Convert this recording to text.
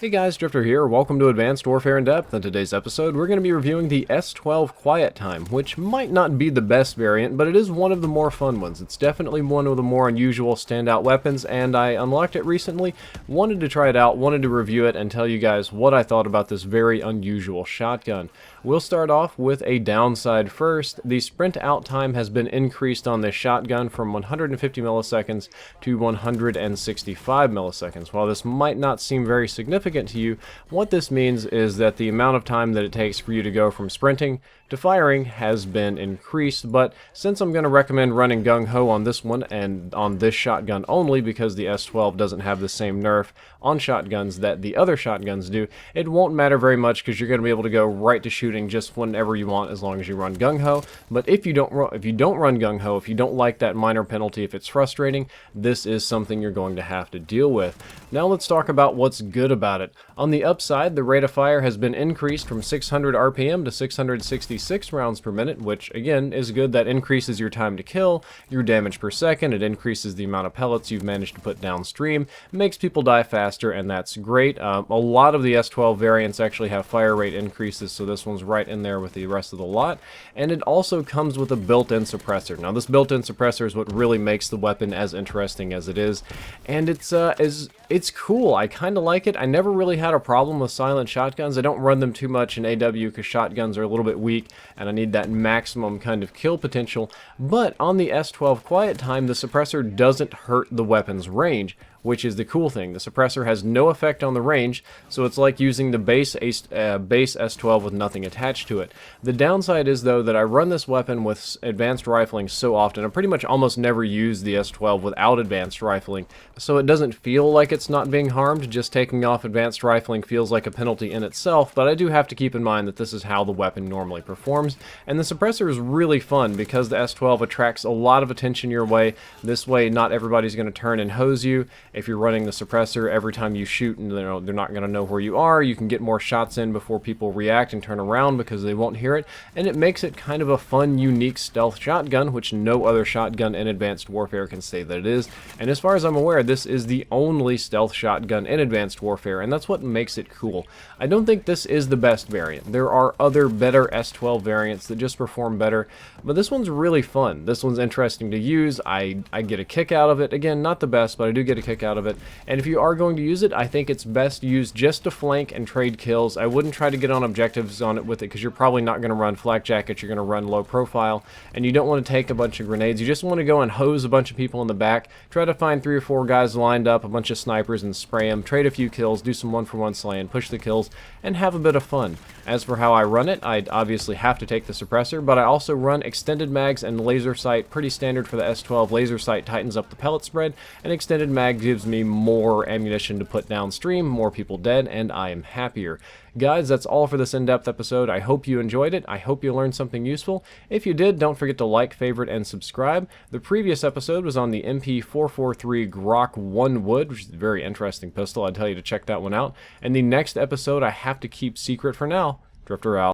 Hey guys, Drifter here. Welcome to Advanced Warfare in Depth. In today's episode, we're going to be reviewing the S12 Quiet Time, which might not be the best variant, but it is one of the more fun ones. It's definitely one of the more unusual standout weapons, and I unlocked it recently, wanted to try it out, wanted to review it, and tell you guys what I thought about this very unusual shotgun. We'll start off with a downside first. The sprint out time has been increased on this shotgun from 150 milliseconds to 165 milliseconds. While this might not seem very significant to you, what this means is that the amount of time that it takes for you to go from sprinting to firing has been increased, but since I'm going to recommend running gung-ho on this one and on this shotgun only because the S12 doesn't have the same nerf on shotguns that the other shotguns do, it won't matter very much because you're going to be able to go right to shooting just whenever you want as long as you run gung-ho. But if you don't run gung-ho, if you don't like that minor penalty, if it's frustrating, this is something you're going to have to deal with. Now let's talk about what's good about it. On the upside, the rate of fire has been increased from 600 RPM to 666 rounds per minute, which again is good. That increases your time to kill, your damage per second, it increases the amount of pellets you've managed to put downstream, makes people die faster, and that's great. A lot of the S12 variants actually have fire rate increases, so this one's right in there with the rest of the lot, and it also comes with a built-in suppressor. Now this built-in suppressor is what really makes the weapon as interesting as it is, and it's cool. I kind of like it. I never really had a problem with silent shotguns. I don't run them too much in AW because shotguns are a little bit weak and I need that maximum kind of kill potential, but on the S12 Quiet Time, the suppressor doesn't hurt the weapon's range, which is the cool thing. The suppressor has no effect on the range, so it's like using the base S12 with nothing attached to it. The downside is, though, that I run this weapon with advanced rifling so often. I pretty much almost never use the S12 without advanced rifling, so it doesn't feel like it's not being harmed. Just taking off advanced rifling feels like a penalty in itself, but I do have to keep in mind that this is how the weapon normally performs, and the suppressor is really fun because the S12 attracts a lot of attention your way. This way, not everybody's going to turn and hose you. If you're running the suppressor, every time you shoot, and they're not going to know where you are, you can get more shots in before people react and turn around because they won't hear it, and it makes it kind of a fun, unique stealth shotgun, which no other shotgun in Advanced Warfare can say that it is. And as far as I'm aware, this is the only stealth shotgun in Advanced Warfare, and that's what makes it cool. I don't think this is the best variant. There are other better S12 variants that just perform better, but this one's really fun. This one's interesting to use. I get a kick out of it. Again, not the best, but I do get a kick out of it. And if you are going to use it, I think it's best used just to flank and trade kills. I wouldn't try to get on objectives on it with it because you're probably not going to run flak jackets. You're going to run low profile, and you don't want to take a bunch of grenades. You just want to go and hose a bunch of people in the back, try to find 3 or 4 guys lined up, a bunch of snipers, and spray them, trade a few kills, do some 1-for-1 slaying, push the kills, and have a bit of fun. As for how I run it, I'd obviously have to take the suppressor, but I also run extended mags and laser sight. Pretty standard for the S12. Laser sight tightens up the pellet spread, and extended mag gives me more ammunition to put downstream, more people dead, and I am happier. Guys, that's all for this in-depth episode. I hope you enjoyed it. I hope you learned something useful. If you did, don't forget to like, favorite, and subscribe. The previous episode was on the MP443 Grok 1 Wood, which is a very interesting pistol. I'd tell you to check that one out. And the next episode I have to keep secret for now. Drifter out.